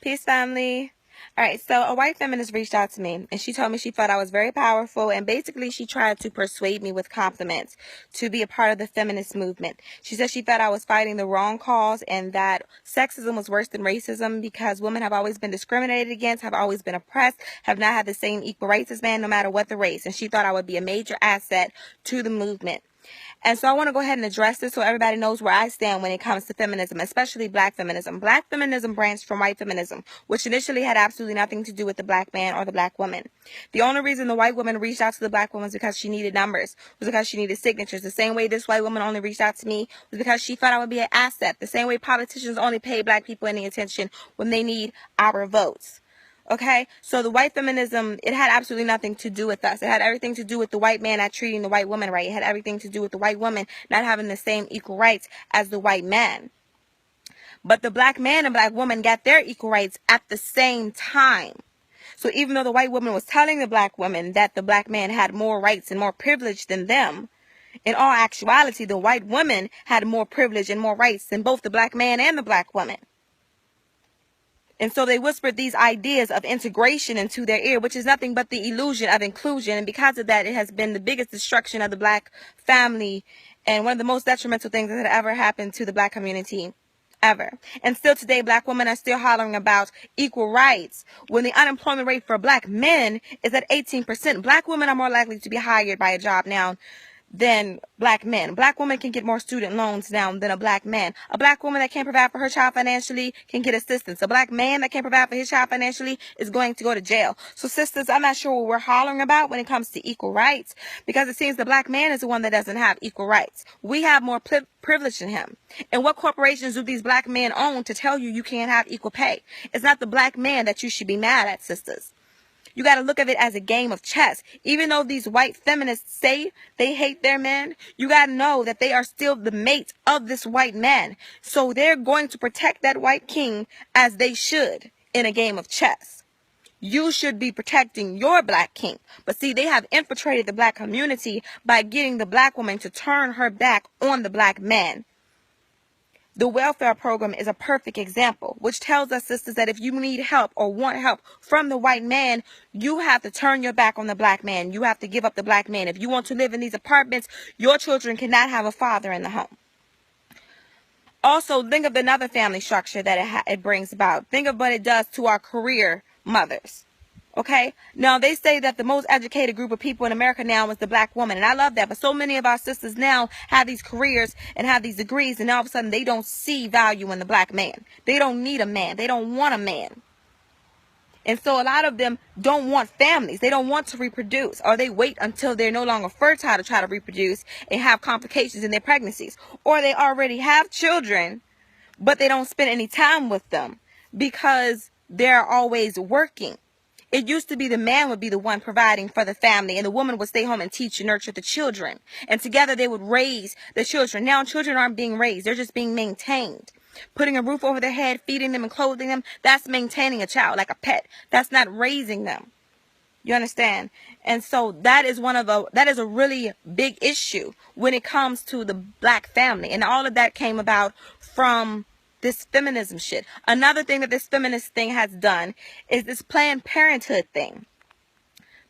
Peace, family. All right, so a white feminist reached out to me and she told me she thought I was very powerful, and basically she tried to persuade me with compliments to be a part of the feminist movement. She said she thought I was fighting the wrong cause and that sexism was worse than racism because women have always been discriminated against, have always been oppressed, have not had the same equal rights as men no matter what the race, and she thought I would be a major asset to the movement. And so I want to go ahead and address this so everybody knows where I stand when it comes to feminism, especially black feminism. Black feminism branched from white feminism, which initially had absolutely nothing to do with the black man or the black woman. The only reason the white woman reached out to the black woman was because she needed numbers, was because she needed signatures. The same way this white woman only reached out to me was because she thought I would be an asset. The same way politicians only pay black people any attention when they need our votes. Okay, so the white feminism, it had absolutely nothing to do with us. It had everything to do with the white man not treating the white woman right. It had everything to do with the white woman not having the same equal rights as the white man. But the black man and black woman got their equal rights at the same time. So even though the white woman was telling the black woman that the black man had more rights and more privilege than them, in all actuality, the white woman had more privilege and more rights than both the black man and the black woman. And so they whispered these ideas of integration into their ear, which is nothing but the illusion of inclusion. And because of that, it has been the biggest destruction of the black family and one of the most detrimental things that had ever happened to the black community ever. And still today, black women are still hollering about equal rights when the unemployment rate for black men is at 18%. Black women are more likely to be hired by a job now than black men. Black women can get more student loans now than a black man. A black woman that can't provide for her child financially can get assistance. A black man that can't provide for his child financially is going to go to jail. So sisters, I'm not sure what we're hollering about when it comes to equal rights, because it seems the black man is the one that doesn't have equal rights. We have more privilege than him. And what corporations do these black men own to tell you can't have equal pay? It's not the black man that you should be mad at, sisters. You got to look at it as a game of chess. Even though these white feminists say they hate their men, you got to know that they are still the mate of this white man. So they're going to protect that white king as they should in a game of chess. You should be protecting your black king. But see, they have infiltrated the black community by getting the black woman to turn her back on the black man. The welfare program is a perfect example, which tells us, sisters, that if you need help or want help from the white man, you have to turn your back on the black man. You have to give up the black man. If you want to live in these apartments, your children cannot have a father in the home. Also, think of another family structure that it brings about. Think of what it does to our career mothers. Okay, now they say that the most educated group of people in America now is the black woman, and I love that. But so many of our sisters now have these careers and have these degrees, and all of a sudden they don't see value in the black man. They don't need a man. They don't want a man. And so a lot of them don't want families. They don't want to reproduce, or they wait until they're no longer fertile to try to reproduce and have complications in their pregnancies. Or they already have children, but they don't spend any time with them because they're always working. It used to be the man would be the one providing for the family, and the woman would stay home and teach and nurture the children. And together they would raise the children. Now children aren't being raised. They're just being maintained. Putting a roof over their head, feeding them and clothing them, that's maintaining a child like a pet. That's not raising them. You understand? And so that is a really big issue when it comes to the black family. And all of that came about from this feminism shit. Another thing that this feminist thing has done is this Planned Parenthood thing.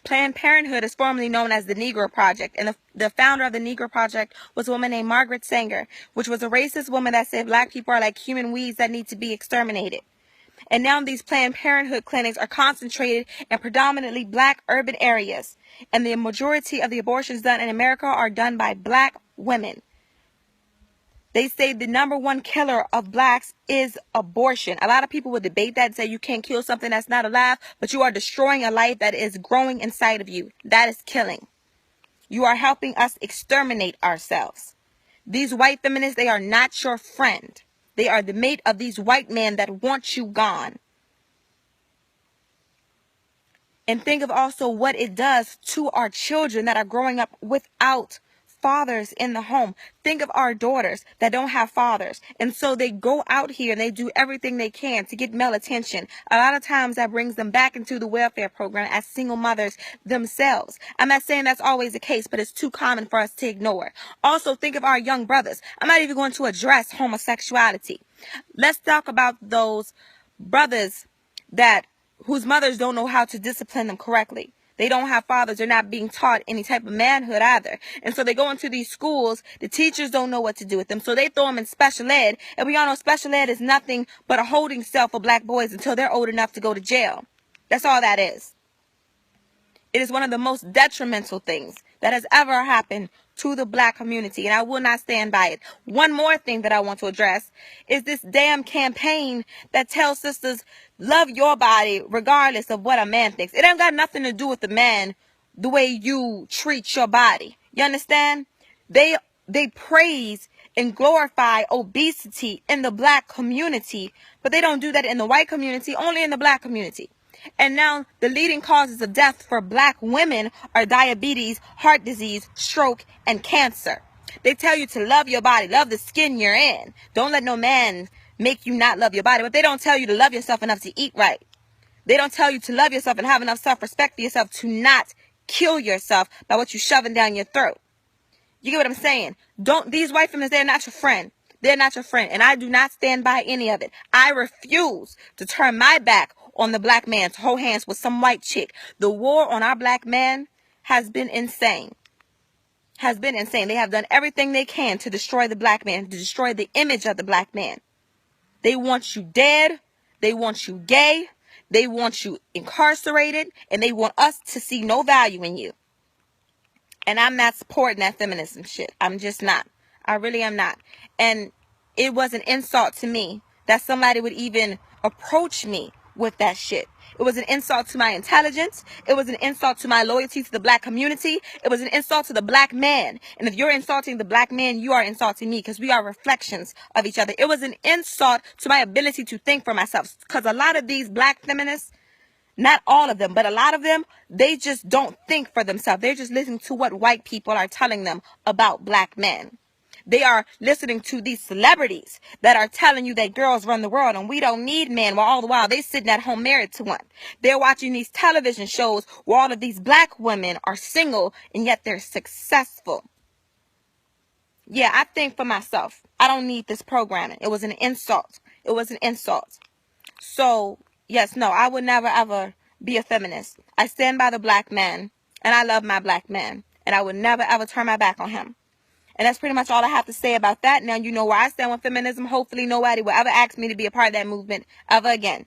Planned Parenthood is formerly known as the Negro Project, and the founder of the Negro Project was a woman named Margaret Sanger, which was a racist woman that said black people are like human weeds that need to be exterminated. And now these Planned Parenthood clinics are concentrated in predominantly black urban areas, and the majority of the abortions done in America are done by black women. They say the number one killer of blacks is abortion. A lot of people would debate that and say you can't kill something that's not alive, but you are destroying a life that is growing inside of you. That is killing. You are helping us exterminate ourselves. These white feminists, they are not your friend. They are the mate of these white men that want you gone. And think of also what it does to our children that are growing up without fathers in the home. Think of our daughters that don't have fathers, and so they go out here and they do everything they can to get male attention. A lot of times that brings them back into the welfare program as single mothers themselves. I'm not saying that's always the case, but it's too common for us to ignore. Also, think of our young brothers. I'm not even going to address homosexuality. Let's talk about those brothers that whose mothers don't know how to discipline them correctly. They don't have fathers. They're not being taught any type of manhood either. And so they go into these schools. The teachers don't know what to do with them. So they throw them in special ed. And we all know special ed is nothing but a holding cell for black boys until they're old enough to go to jail. That's all that is. It is one of the most detrimental things that has ever happened to the black community, and I will not stand by it. One more thing that I want to address is this damn campaign that tells sisters, love your body regardless of what a man thinks. It ain't got nothing to do with the man, the way you treat your body. You understand? They praise and glorify obesity in the black community, but they don't do that in the white community, only in the black community. And now the leading causes of death for black women are diabetes, heart disease, stroke, and cancer. They tell you to love your body, love the skin you're in. Don't let no man make you not love your body. But they don't tell you to love yourself enough to eat right. They don't tell you to love yourself and have enough self-respect for yourself to not kill yourself by what you're shoving down your throat. You get what I'm saying? These white feminists, they're not your friend. They're not your friend. And I do not stand by any of it. I refuse to turn my back on the black man to hold hands with some white chick. The war on our black man has been insane. They have done everything they can to destroy the black man, to destroy the image of the black man. They want you dead. They want you gay. They want you incarcerated. And they want us to see no value in you. And I'm not supporting that feminism shit. I'm just not. I really am not. And it was an insult to me that somebody would even approach me with that shit. It was an insult to my intelligence. It was an insult to my loyalty to the black community. It was an insult to the black man. And if you're insulting the black man, you are insulting me because we are reflections of each other. It was an insult to my ability to think for myself, because a lot of these black feminists, not all of them, but a lot of them, they just don't think for themselves. They're just listening to what white people are telling them about black men. They are listening to these celebrities that are telling you that girls run the world and we don't need men, while all the while they sitting at home married to one. They're watching these television shows where all of these black women are single and yet they're successful. Yeah, I think for myself. I don't need this programming. It was an insult. It was an insult. So, yes, no, I would never ever be a feminist. I stand by the black man and I love my black man and I would never ever turn my back on him. And that's pretty much all I have to say about that. Now you know where I stand with feminism. Hopefully nobody will ever ask me to be a part of that movement ever again.